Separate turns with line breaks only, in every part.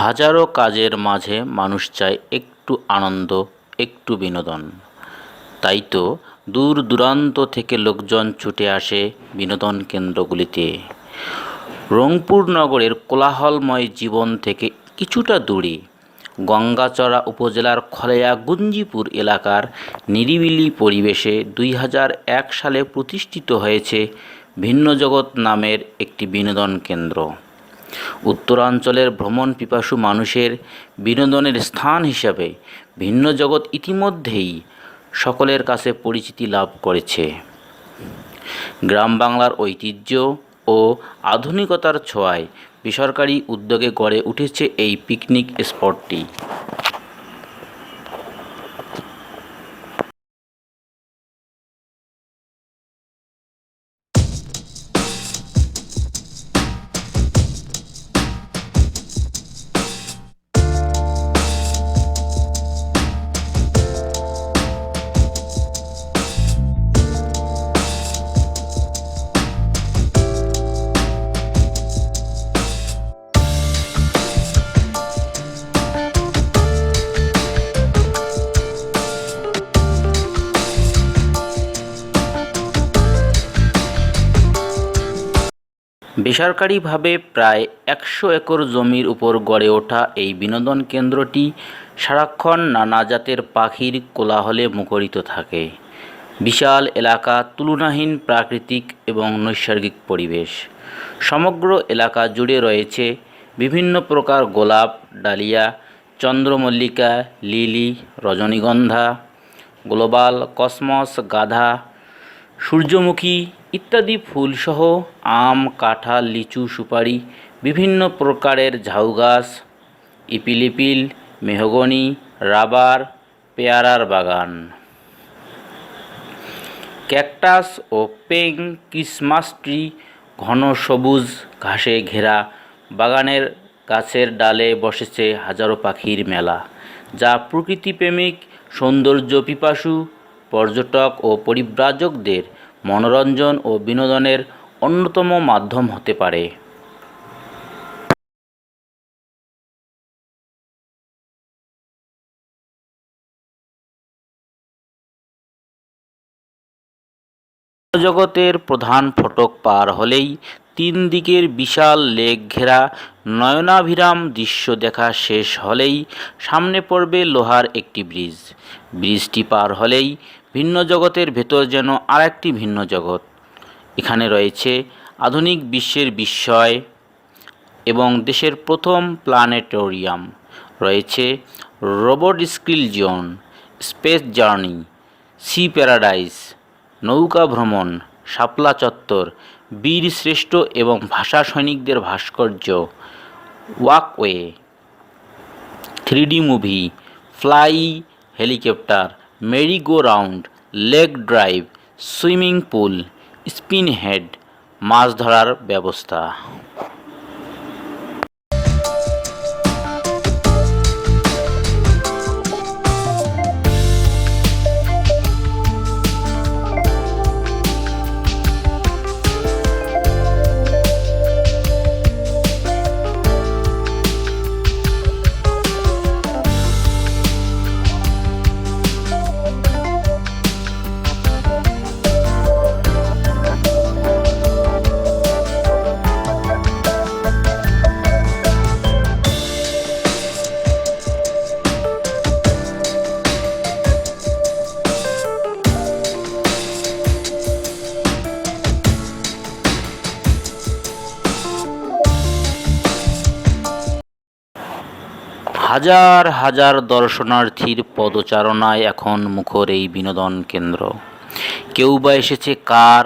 হাজারো কাজের মাঝে মানুষ চায় একটু আনন্দ, একটু বিনোদন। তাই তো দূর দূরান্ত থেকে লোকজন ছুটে আসে বিনোদন কেন্দ্রগুলিতে। রংপুর নগরের কোলাহলময় জীবন থেকে কিছুটা দূরে গঙ্গাচড়া উপজেলার খলেয়া গুঞ্জিপুর এলাকার নিরিবিলি পরিবেশে ২০০১ সালে প্রতিষ্ঠিত হয়েছে ভিন্ন জগৎ নামের একটি বিনোদন কেন্দ্র। উত্তরাঞ্চলের ভ্রমণ পিপাসু মানুষের বিনোদনের স্থান হিসাবে ভিন্ন জগৎ ইতিমধ্যেই সকলের কাছে পরিচিতি লাভ করেছে। গ্রাম বাংলার ঐতিহ্য ও আধুনিকতার ছোঁয়ায় বেসরকারি উদ্যোগে গড়ে উঠেছে এই পিকনিক স্পটটি। বেসরকারিভাবে প্রায় ১০০ একর জমির উপর গড়ে ওঠা এই বিনোদন কেন্দ্রটি সারাক্ষণ নানা জাতের পাখির কোলাহলে মুখরিত থাকে। বিশাল এলাকা, তুলনাহীন প্রাকৃতিক এবং নৈসর্গিক পরিবেশ। সমগ্র এলাকা জুড়ে রয়েছে বিভিন্ন প্রকার গোলাপ, ডালিয়া, চন্দ্রমল্লিকা, লিলি, রজনীগন্ধা, গ্লোবাল, কসমস, গাঁদা, সূর্যমুখী ইত্যাদি ফুলসহ আম, কাঁঠাল, লিচু, সুপারি, বিভিন্ন প্রকারের ঝাউগাছ, ইপিলিপিল, মেহগনি, রাবার, পেয়ারার বাগান, ক্যাকটাস ও পেং ক্রিসমাস ট্রি, ঘন সবুজ ঘাসে ঘেরা বাগানের গাছের ডালে বসেছে হাজারো পাখির মেলা, যা প্রকৃতিপ্রেমিক, সৌন্দর্য পিপাসু পর্যটক ও পরিব্রাজকদের মনোরঞ্জন ও বিনোদনের অন্যতম মাধ্যম হতে পারে। জগতের প্রধান ফটক পার হলেই ৩ দিকের বিশাল লেক ঘেরা নয়নাভিরাম দৃশ্য দেখা শেষ হলেই সামনে পড়বে লোহার একটি ব্রিজ। ব্রিজটি পার হলেই ভিন্ন জগতের ভেতর যেন আরেকটি ভিন্ন জগৎ। এখানে রয়েছে আধুনিক বিশ্বের বিস্ময় এবং দেশের প্রথম প্ল্যানেটোরিয়াম, রয়েছে robot skill zone, space journey, sea paradise, নৌকা ভ্রমণ, শাপলা চত্বর, বীর শ্রেষ্ঠ এবং ভাষা সৈনিকদের ভাস্কর্য, walkway, 3D movie, fly helicopter, merry go round, lake drive, swimming pool, spin head, মাছ ধরার ব্যবস্থা। হাজার হাজার দর্শনার্থীর পদচারণায় এখন মুখর এই বিনোদন কেন্দ্র। কেউ বা এসেছে car,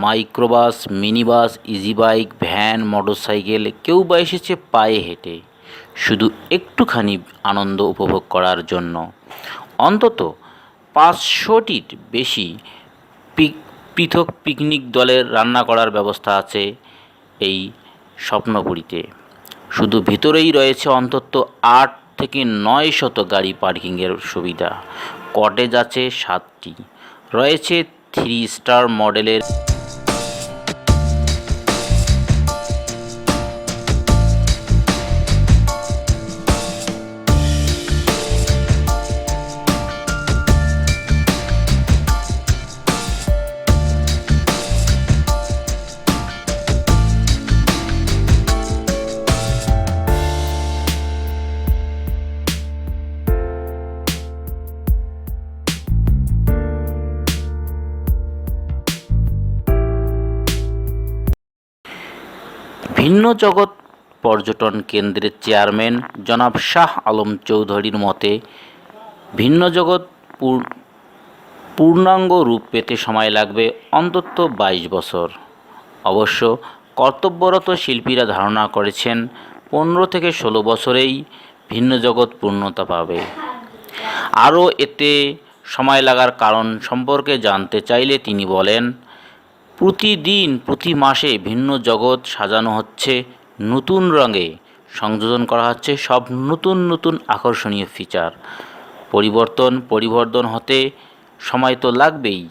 microbus, minibus, easy bike, van, motorcycle, কেউ বা এসেছে পায়ে হেঁটে শুধু একটুখানি আনন্দ উপভোগ করার জন্য। অন্তত ৫০০টির বেশি পৃথক পিকনিক দলের রান্না করার ব্যবস্থা আছে এই স্বপ্নপুরীতে। শুধু ভিতরেই রয়েছে অন্তত ৮ থেকে ৯শত গাড়ি পার্কিংয়ের সুবিধা। কটেজ আছে ৭টি, রয়েছে 3 স্টার মডেলের জগৎ পর্যটন কেন্দ্রের চেয়ারম্যান জনাব শাহ আলম চৌধুরীর মতে ভিন্ন জগৎ পূর্ণাঙ্গ রূপ পেতে সময় লাগবে অন্তত 22 বছর। অবশ্য কর্তব্যরত শিল্পীরা ধারণা করেছেন 15 থেকে 16 বছরেই ভিন্ন জগৎ পূর্ণতা পাবে। আরও এতে সময় লাগার কারণ সম্পর্কে জানতে চাইলে তিনি বলেন, প্রতিদিন প্রতি মাসে ভিন্ন জগৎ সাজানো হচ্ছে নতুন রঙে, সংযোজন করা হচ্ছে সব নতুন নতুন আকর্ষণীয় ফিচার। পরিবর্তন হতে সময় তো লাগবেই।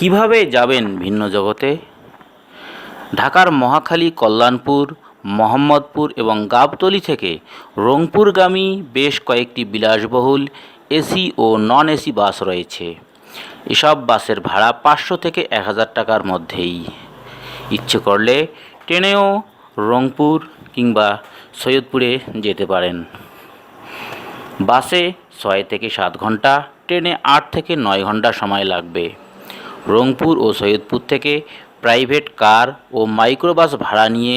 কিভাবে যাবেন ভিন্ন জগতে? ঢাকার মহাখালী, কল্যাণপুর, মোহাম্মদপুর এবং গাবতলী থেকে রংপুরগামী বেশ কয়েকটি বিলাসবহুল এসি ও নন এসি বাস রয়েছে। এসব বাসের ভাড়া 500 থেকে 1000 টাকার মধ্যেই। ইচ্ছে করলে ট্রেনেও রংপুর কিংবা সৈয়দপুরে যেতে পারেন। বাসে 6 থেকে 7 ঘন্টা, ট্রেনে 8 থেকে 9 ঘন্টা সময় লাগবে। রংপুর ও সৈয়দপুর থেকে প্রাইভেট কার ও মাইক্রোবাস ভাড়া নিয়ে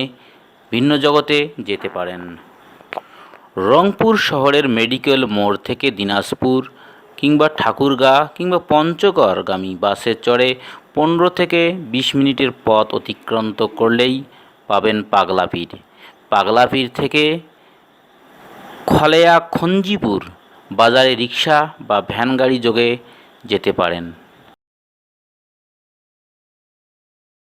ভিন্ন জগতে যেতে পারেন। রংপুর শহরের মেডিকেল মোড় থেকে দিনাজপুর কিংবা ঠাকুরগাঁ কিংবা পঞ্চগড়গামী বাসে চড়ে 15 থেকে 20 মিনিটের পথ অতিক্রান্ত করলেই পাবেন পাগলাপীর। পাগলাপীর থেকে খলেয়া খঞ্জিপুর বাজারে রিক্সা বা ভ্যান গাড়ি যোগে যেতে পারেন।